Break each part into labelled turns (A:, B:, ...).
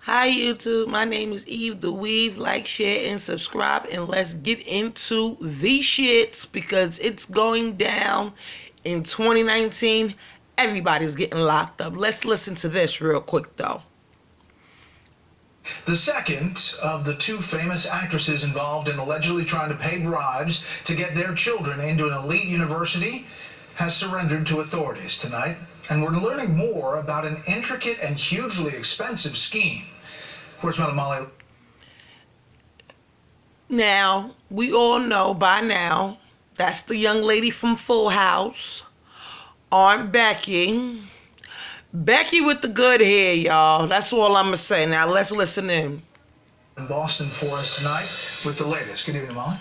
A: Hi YouTube, my name is Eve the Weave. Like, share, and subscribe, and let's get into the shits because it's going down in 2019. Everybody's getting locked up. Let's listen to this real quick though.
B: The second of the two famous actresses involved in allegedly trying to pay bribes to get their children into an elite university has surrendered to authorities tonight, and we're learning more about an intricate and hugely expensive scheme. Of course, Madam Molly.
A: Now, we all know by now, that's the young lady from Full House, Aunt Becky. Becky with the good hair, y'all. That's all I'm going to say. Now, let's listen in.
B: In Boston for us tonight with the latest. Good evening, Molly.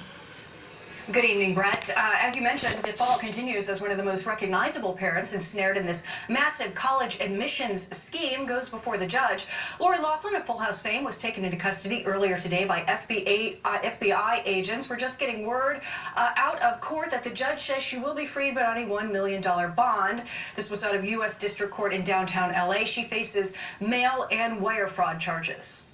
C: Good evening, Brett. As you mentioned, the fallout continues as one of the most recognizable parents ensnared in this massive college admissions scheme goes before the judge. Lori Loughlin of Full House fame was taken into custody earlier today by FBI agents. We're just getting word out of court that the judge says she will be freed but on a $1 million bond. This was out of U.S. District Court in downtown L.A. She faces mail and wire fraud charges.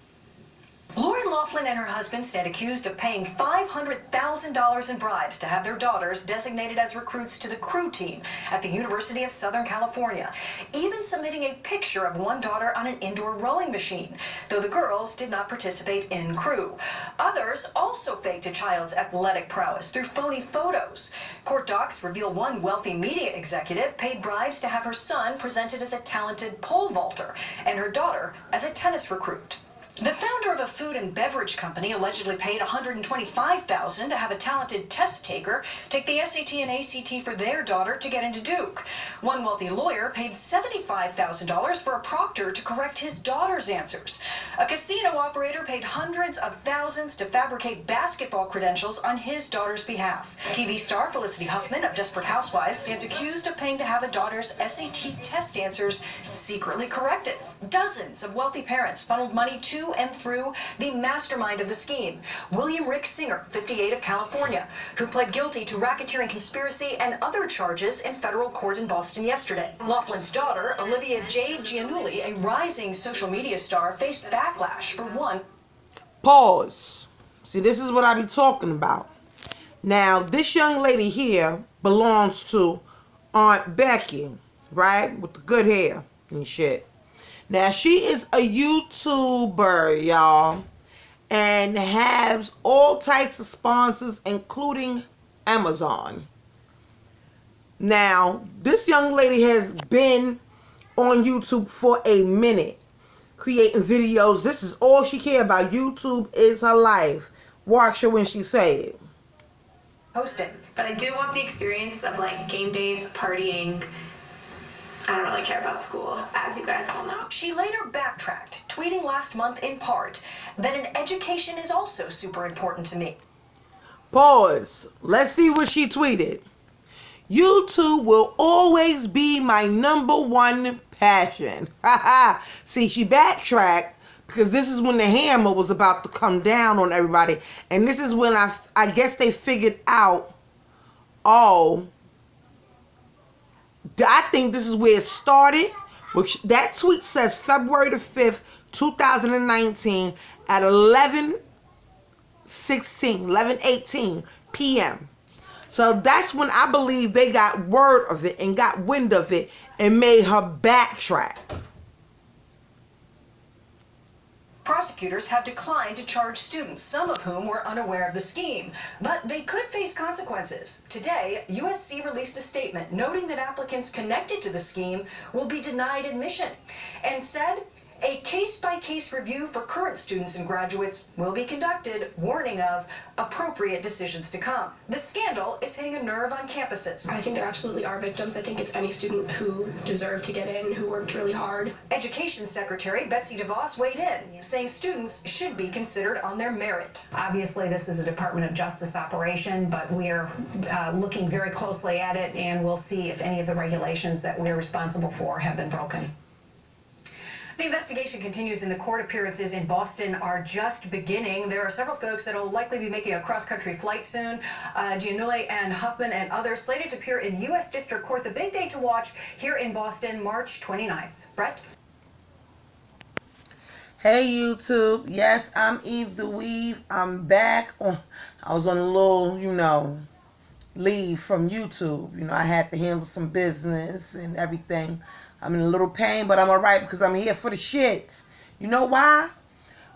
C: Lori Loughlin and her husband stand accused of paying $500,000 in bribes to have their daughters designated as recruits to the crew team at the University of Southern California, even submitting a picture of one daughter on an indoor rowing machine, though the girls did not participate in crew. Others also faked a child's athletic prowess through phony photos. Court docs reveal one wealthy media executive paid bribes to have her son presented as a talented pole vaulter and her daughter as a tennis recruit. The founder of a food and beverage company allegedly paid $125,000 to have a talented test taker take the SAT and ACT for their daughter to get into Duke. One wealthy lawyer paid $75,000 for a proctor to correct his daughter's answers. A casino operator paid hundreds of thousands to fabricate basketball credentials on his daughter's behalf. TV star Felicity Huffman of Desperate Housewives stands accused of paying to have a daughter's SAT test answers secretly corrected. Dozens of wealthy parents funneled money to and through the mastermind of the scheme, William Rick Singer, 58 of California, who pled guilty to racketeering conspiracy and other charges in federal court in Boston yesterday. Laughlin's daughter, Olivia J. Giannulli, a rising social media star, faced backlash for one.
A: Pause. See, this is what I be talking about. Now, this young lady here belongs to Aunt Becky, right? With the good hair and shit. Now, she is a YouTuber, y'all, and has all types of sponsors, including Amazon. Now, this young lady has been on YouTube for a minute, creating videos. This is all she cares about. YouTube is her life. Watch her when she say it.
C: Hosting.
D: But I do want the experience of like game days, partying. I don't really care about school, as you guys all know.
C: She later backtracked, tweeting last month in part that an education is also super important to me.
A: Pause. Let's see what she tweeted. YouTube will always be my #1 passion. Haha. See, she backtracked because this is when the hammer was about to come down on everybody. And this is when I guess they figured out, oh, I think this is where it started. Which that tweet says February the 5th, 2019 at 11:18 p.m. So that's when I believe they got word of it and got wind of it and made her backtrack.
C: Prosecutors have declined to charge students, some of whom were unaware of the scheme, but they could face consequences. Today, USC released a statement noting that applicants connected to the scheme will be denied admission and said a case-by-case review for current students and graduates will be conducted, warning of appropriate decisions to come. The scandal is hitting a nerve on campuses.
E: I think there absolutely are victims. I think it's any student who deserved to get in, who worked really hard.
C: Education Secretary Betsy DeVos weighed in, saying students should be considered on their merit.
F: Obviously, this is a Department of Justice operation, but we are looking very closely at it, and we'll see if any of the regulations that we are responsible for have been broken.
C: The investigation continues, and the court appearances in Boston are just beginning. There are several folks that will likely be making a cross-country flight soon. Giannulli and Huffman and others slated to appear in U.S. District Court. The big day to watch here in Boston, March 29th. Brett?
A: Hey YouTube, yes, I'm Eve the Weave. I'm back I was on a little, leave from YouTube. I had to handle some business and everything. I'm in a little pain, but I'm alright because I'm here for the shits. You know why?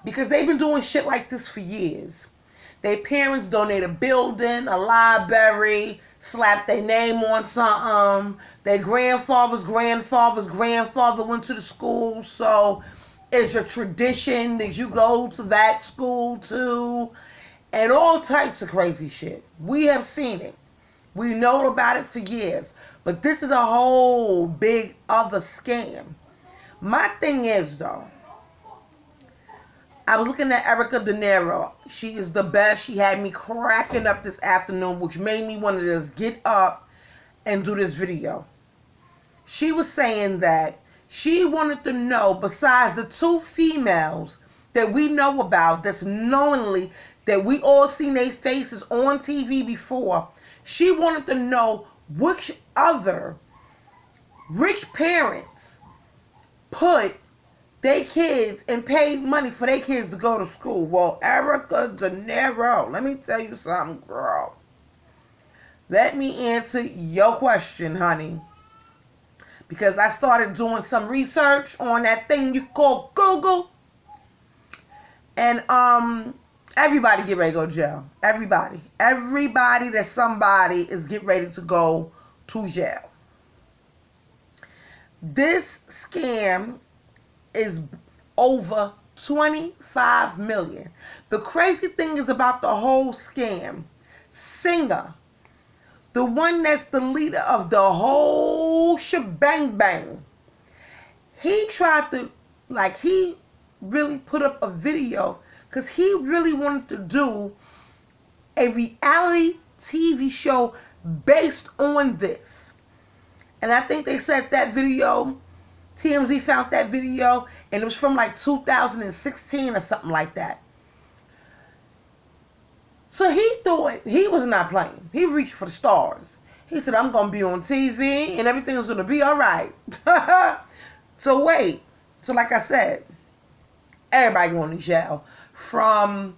A: Because they've been doing shit like this for years. Their parents donate a building, a library, slap their name on something. Their grandfather's grandfather went to the school, so it's a tradition that you go to that school too. And all types of crazy shit. We have seen it. We know about it for years. But this is a whole big other scam. My thing is, though, I was looking at Erica De Niro. She is the best. She had me cracking up this afternoon, which made me want to just get up and do this video. She was saying that she wanted to know, besides the two females that we know about, that's knowingly, that we all seen their faces on TV before, she wanted to know which other rich parents put their kids and paid money for their kids to go to school. Well, Erica De Niro, let me tell you something, girl. Let me answer your question, honey. Because I started doing some research on that thing you call Google. And everybody get ready to go to jail. Everybody. Everybody that somebody is getting ready to go to jail. This scam is over 25 million. The crazy thing is about the whole scam, Singer, the one that's the leader of the whole shebang bang, he tried to, he really put up a video because he really wanted to do a reality TV show based on this. And I think they said that video, TMZ found that video, and it was from 2016 or something like that. So he thought he was not playing. He reached for the stars. He said, I'm going to be on TV and everything is going to be all right. So wait. So like I said, everybody going to jail. From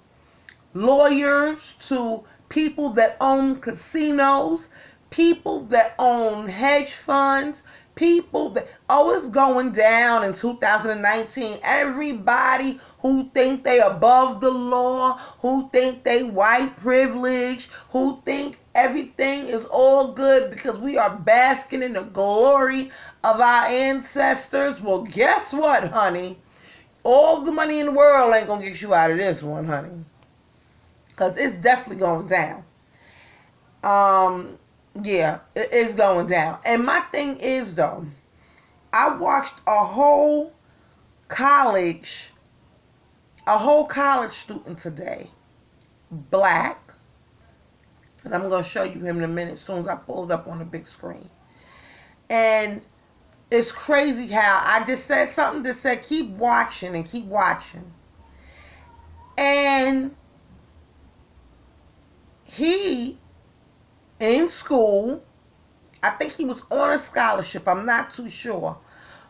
A: lawyers to people that own casinos, people that own hedge funds, people that, it's going down in 2019. Everybody who think they above the law, who think they white privilege, who think everything is all good because we are basking in the glory of our ancestors. Well, guess what, honey? All the money in the world ain't gonna get you out of this one, honey. Because it's definitely going down. Yeah, it is going down. And my thing is, though, I watched a whole college student today, black, and I'm going to show you him in a minute as soon as I pull it up on the big screen. And it's crazy how I just said something that said keep watching and keep watching. And he, in school, I think he was on a scholarship, I'm not too sure.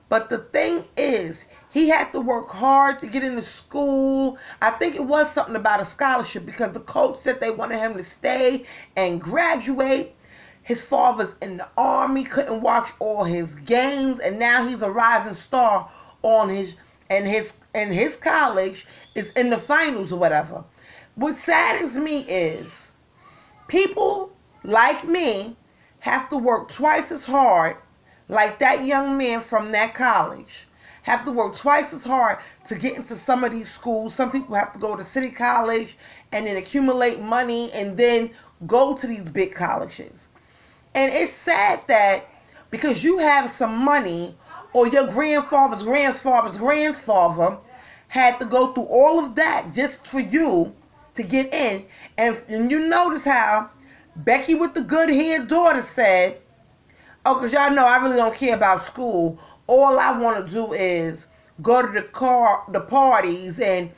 A: But the thing is, he had to work hard to get into school. I think it was something about a scholarship because the coach said they wanted him to stay and graduate. His father's in the army, couldn't watch all his games, and now he's a rising star on his college is in the finals or whatever. What saddens me is people like me have to work twice as hard, like that young man from that college, have to work twice as hard to get into some of these schools. Some people have to go to city college and then accumulate money and then go to these big colleges. And it's sad that because you have some money or your grandfather's grandfather had to go through all of that just for you to get in. And you notice how Becky with the good hair daughter said, oh, because y'all know I really don't care about school. All I want to do is go to the parties and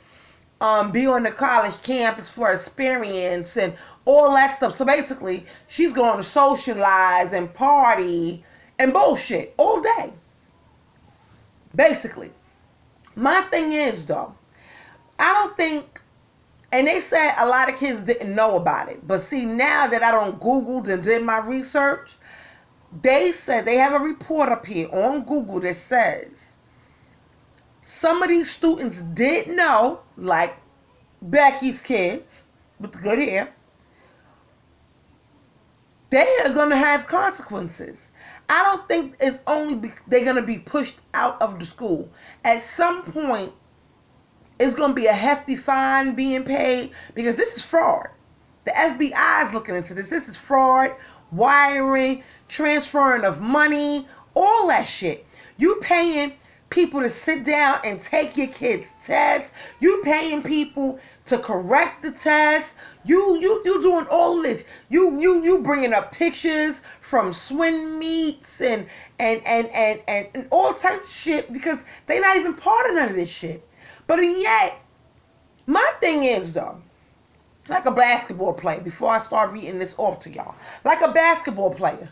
A: be on the college campus for experience and all that stuff. So basically, she's going to socialize and party and bullshit all day. Basically. My thing is, though, I don't think, and they said a lot of kids didn't know about it. But see, now that I don't Googled and did my research, they said they have a report up here on Google that says some of these students did know, like Becky's kids with the good hair, they are going to have consequences. I don't think it's only they're going to be pushed out of the school. At some point, it's going to be a hefty fine being paid because this is fraud. The FBI is looking into this. This is fraud, wiring, transferring of money, all that shit. You paying people to sit down and take your kids' tests. You paying people to correct the test. You doing all this. You bringing up pictures from swim meets and all types of shit because they're not even part of none of this shit. But yet, my thing is, though, like a basketball player, before I start reading this off to y'all, like a basketball player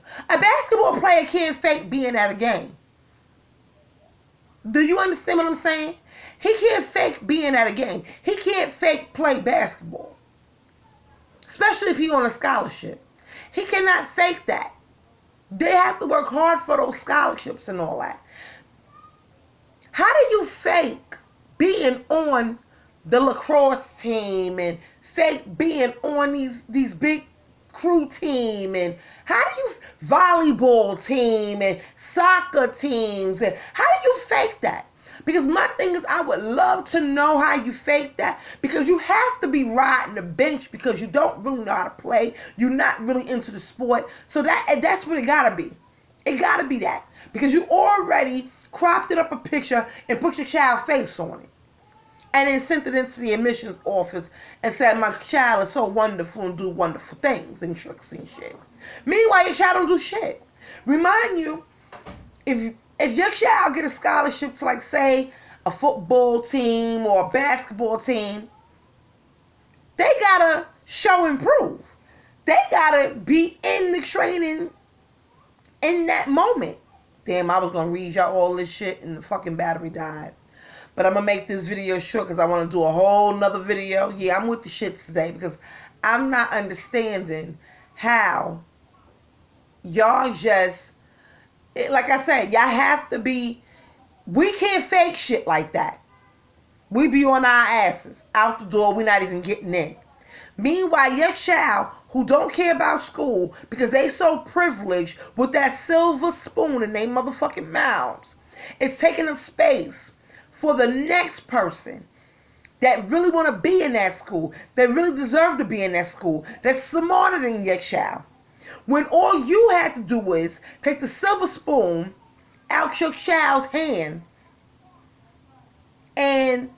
A: can't fake being at a game. Do you understand what I'm saying? He can't fake being at a game. He can't fake play basketball. Especially if he's on a scholarship. He cannot fake that. They have to work hard for those scholarships and all that. How do you fake being on the lacrosse team and fake being on these big crew team, and how do you volleyball team and soccer teams, and how do you fake that? Because my thing is, I would love to know how you fake that, because you have to be riding the bench because you don't really know how to play. You're not really into the sport. So that's what it gotta be. It gotta be that, because you already cropped it up a picture and put your child's face on it. And then sent it into the admissions office and said, my child is so wonderful and do wonderful things and tricks and shit. Meanwhile, your child don't do shit. Remind you, if your child get a scholarship to, like, say, a football team or a basketball team, they gotta show and prove. They gotta be in the training in that moment. Damn, I was gonna read y'all all this shit and the fucking battery died. But I'm going to make this video short because I want to do a whole nother video. Yeah, I'm with the shits today because I'm not understanding how y'all just, like I said, y'all have to be, we can't fake shit like that. We be on our asses, out the door, we're not even getting in. Meanwhile, your child who don't care about school because they so privileged with that silver spoon in their motherfucking mouths, it's taking up space for the next person that really want to be in that school, that really deserve to be in that school, that's smarter than your child. When all you had to do is take the silver spoon out your child's hand and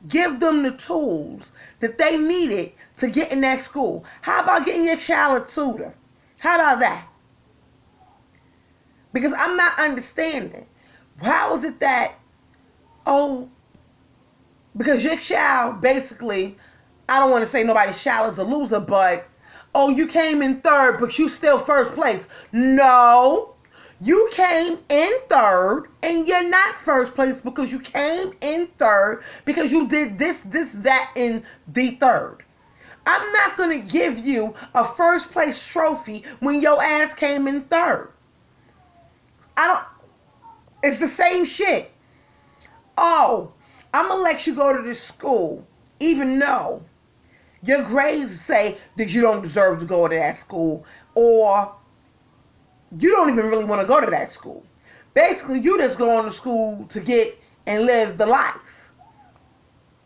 A: give them the tools that they needed to get in that school. How about getting your child a tutor? How about that? Because I'm not understanding. How is it that, oh, because your child basically, I don't want to say nobody's child is a loser, but, oh, you came in third, but you still first place. No, you came in third, and you're not first place because you came in third because you did this, that, in the third. I'm not going to give you a first place trophy when your ass came in third. It's the same shit. Oh, I'm going to let you go to this school, even though your grades say that you don't deserve to go to that school, or you don't even really want to go to that school. Basically, you just going to school to get and live the life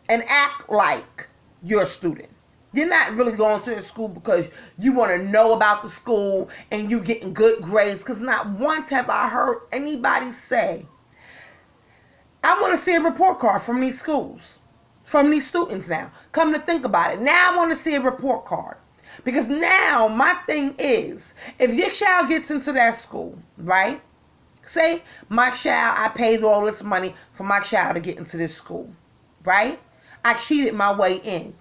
A: and act like you're a student. You're not really going to the school because you want to know about the school and you getting good grades, because not once have I heard anybody say, I want to see a report card from these schools, from these students now. Come to think about it. Now I want to see a report card. Because now my thing is, if your child gets into that school, right? Say my child, I paid all this money for my child to get into this school, right? I cheated my way in.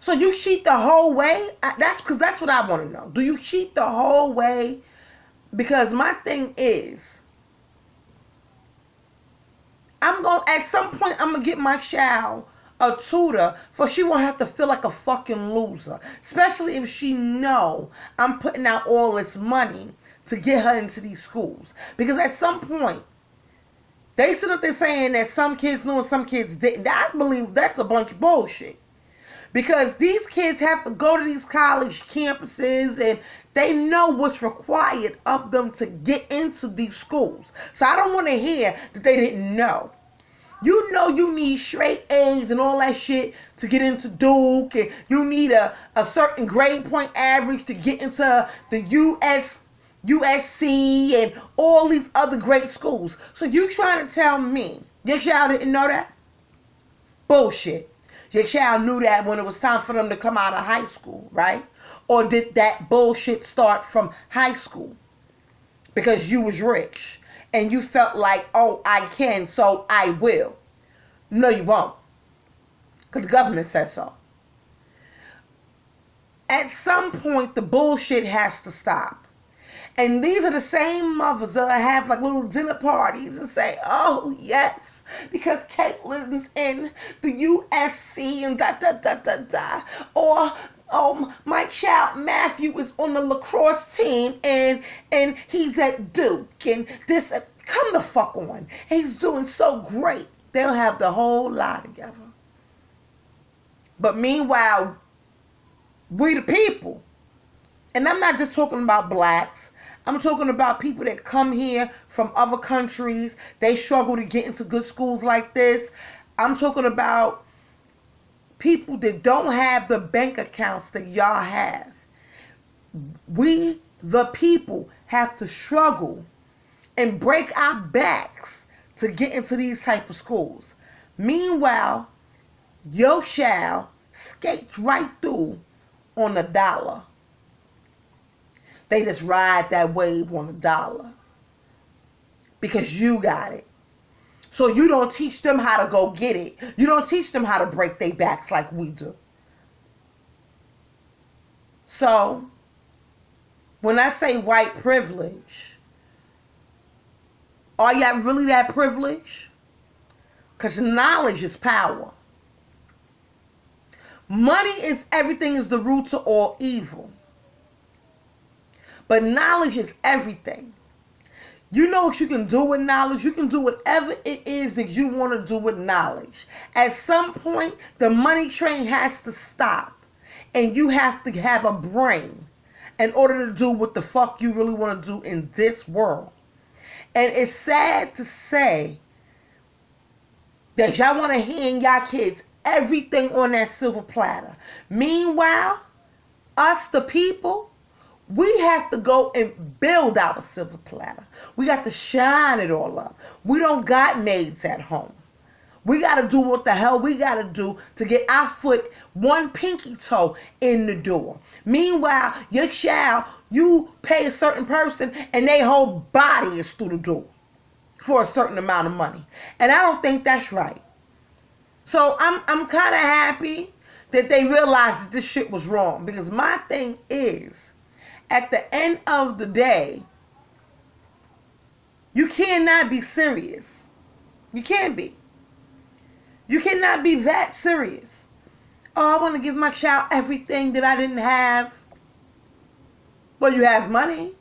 A: So you cheat the whole way? That's what I want to know. Do you cheat the whole way? Because my thing is, At some point, I'm going to get my child a tutor so she won't have to feel like a fucking loser. Especially if she know I'm putting out all this money to get her into these schools. Because at some point, they sit up there saying that some kids knew and some kids didn't. I believe that's a bunch of bullshit. Because these kids have to go to these college campuses and they know what's required of them to get into these schools. So I don't want to hear that they didn't know. You know you need straight A's and all that shit to get into Duke, and you need a certain grade point average to get into the USC and all these other great schools. So you trying to tell me your child didn't know that? Bullshit. Your child knew that when it was time for them to come out of high school, right? Or did that bullshit start from high school? Because you was rich and you felt like, oh, I can, so I will. No, you won't. Because the government says so. At some point, the bullshit has to stop. And these are the same mothers that have like little dinner parties and say, oh, yes, because Caitlin's in the USC and da-da-da-da-da. Or, my child Matthew is on the lacrosse team and he's at Duke. And this, come the fuck on. He's doing so great. They'll have the whole lot together. But meanwhile, we the people, and I'm not just talking about blacks, I'm talking about people that come here from other countries. They struggle to get into good schools like this. I'm talking about people that don't have the bank accounts that y'all have. We, the people, have to struggle and break our backs to get into these type of schools. Meanwhile, your child skates right through on $1. They just ride that wave on $1 because you got it. So you don't teach them how to go get it. You don't teach them how to break their backs like we do. So when I say white privilege, are y'all really that privileged? Because knowledge is power. Money is everything, is the root to all evil. But knowledge is everything. You know what you can do with knowledge? You can do whatever it is that you want to do with knowledge. At some point, the money train has to stop. And you have to have a brain in order to do what the fuck you really want to do in this world. And it's sad to say that y'all want to hand y'all kids everything on that silver platter. Meanwhile, us the people, we have to go and build our silver platter. We got to shine it all up. We don't got maids at home. We got to do what the hell we got to do to get our foot, one pinky toe in the door. Meanwhile, your child, you pay a certain person and their whole body is through the door for a certain amount of money. And I don't think that's right. So I'm kind of happy that they realized that this shit was wrong. Because my thing is, at the end of the day, you cannot be serious. You can't be. You cannot be that serious. Oh, I want to give my child everything that I didn't have. Well, you have money.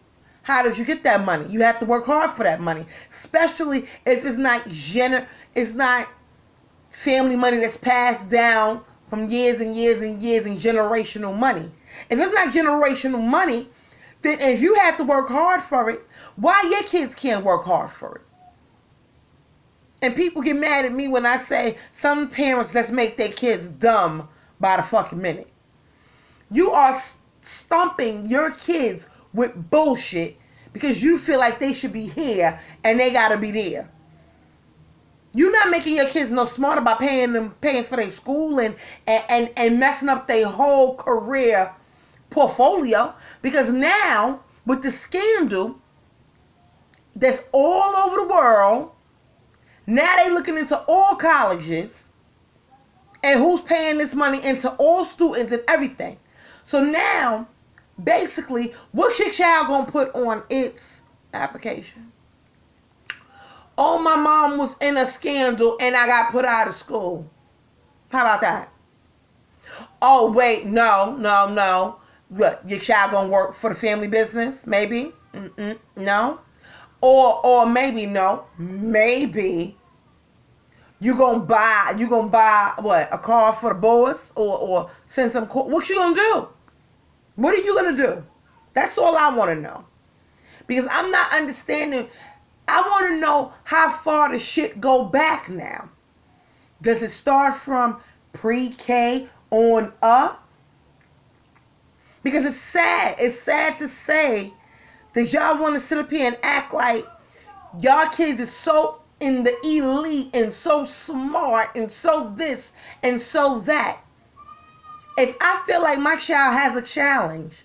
A: How did you get that money? You have to work hard for that money. Especially if it's not family money that's passed down from years and years and years and generational money. If it's not generational money, then if you have to work hard for it, why your kids can't work hard for it? And people get mad at me when I say some parents let's make their kids dumb by the fucking minute. You are stumping your kids with bullshit because you feel like they should be here and they gotta be there. You're not making your kids no smarter by paying for their school and messing up their whole career portfolio. Because now, with the scandal that's all over the world, now they looking into all colleges and who's paying this money into all students and everything. So now, basically, what's your child going to put on its application? Oh, my mom was in a scandal and I got put out of school. How about that? Oh, wait, no. What, your child gonna work for the family business? Maybe? No. Or maybe no. Maybe you gonna buy what, a car for the boys, or send some. What you gonna do? What are you gonna do? That's all I want to know, because I'm not understanding. I want to know how far the shit go back now. Does it start from pre-K on up? Because it's sad. It's sad to say that y'all want to sit up here and act like y'all kids is so in the elite and so smart and so this and so that. If I feel like my child has a challenge,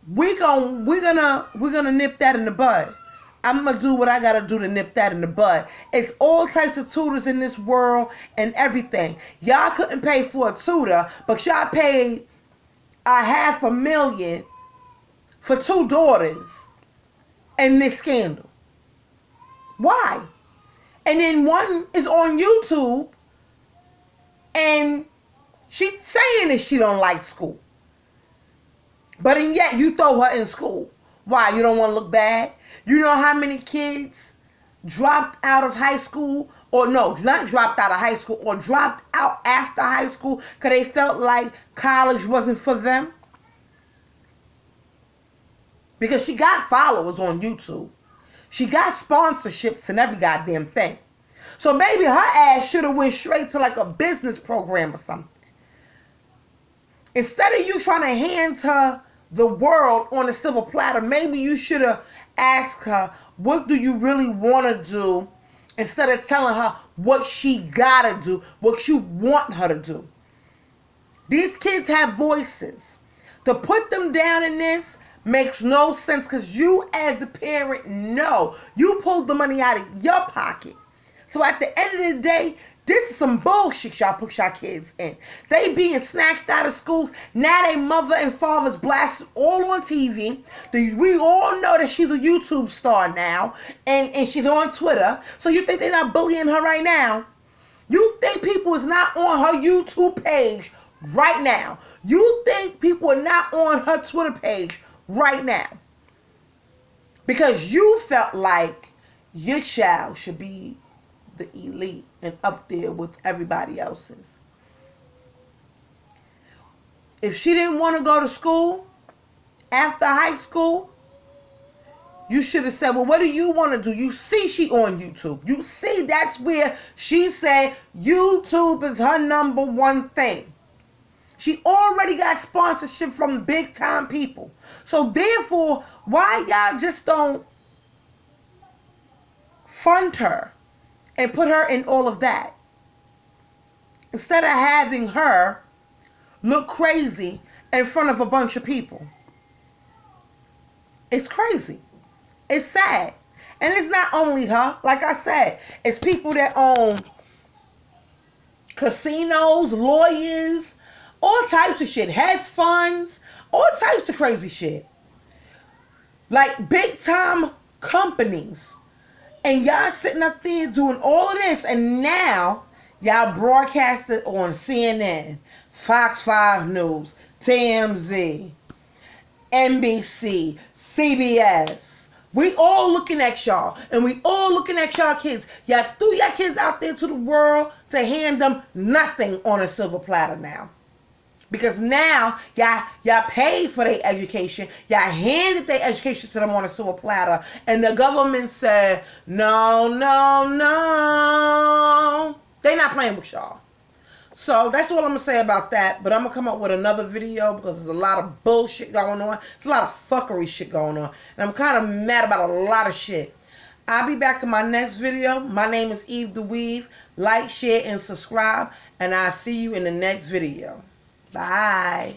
A: we're gonna nip that in the bud. I'm gonna do what I gotta do to nip that in the bud. It's all types of tutors in this world and everything. Y'all couldn't pay for a tutor, but y'all paid $500,000 for 2 daughters in this scandal. Why? And then one is on YouTube and she's saying that she don't like school. But and yet you throw her in school. Why? You don't want to look bad? You know how many kids dropped out of high school? Or no, not dropped out of high school, or dropped out after high school because they felt like college wasn't for them? Because she got followers on YouTube. She got sponsorships and every goddamn thing. So maybe her ass should have went straight to like a business program or something. Instead of you trying to hand her the world on a silver platter, maybe you should have asked her, what do you really want to do? Instead of telling her what she gotta do, what you want her to do. These kids have voices. To put them down in this makes no sense, because you as the parent know you pulled the money out of your pocket. So at the end of the day, this is some bullshit y'all put y'all kids in. They being snatched out of schools. Now they mother and father's blasted all on TV. We all know that she's a YouTube star now. And she's on Twitter. So you think they're not bullying her right now? You think people is not on her YouTube page right now? You think people are not on her Twitter page right now? Because you felt like your child should be the elite and up there with everybody else's. If she didn't want to go to school after high school, you should have said, well, what do you want to do? You see she on YouTube. You see that's where she said YouTube is her #1 thing. She already got sponsorship from big time people. So therefore, why y'all just don't fund her and put her in all of that, instead of having her look crazy in front of a bunch of people? It's crazy. It's sad. And it's not only her. Like I said, it's people that own casinos, lawyers, all types of shit, hedge funds, all types of crazy shit. Like big time companies. And y'all sitting up there doing all of this, and now y'all broadcast it on CNN, Fox 5 News, TMZ, NBC, CBS. We all looking at y'all, and we all looking at y'all kids. Y'all threw your kids out there to the world to hand them nothing on a silver platter now. Because now y'all paid for their education. Y'all handed their education to them on a silver platter. And the government said, no. They not playing with y'all. So that's all I'm going to say about that. But I'm going to come up with another video because there's a lot of bullshit going on. There's a lot of fuckery shit going on. And I'm kind of mad about a lot of shit. I'll be back in my next video. My name is Eve the Weave. Like, share, and subscribe. And I'll see you in the next video. Bye.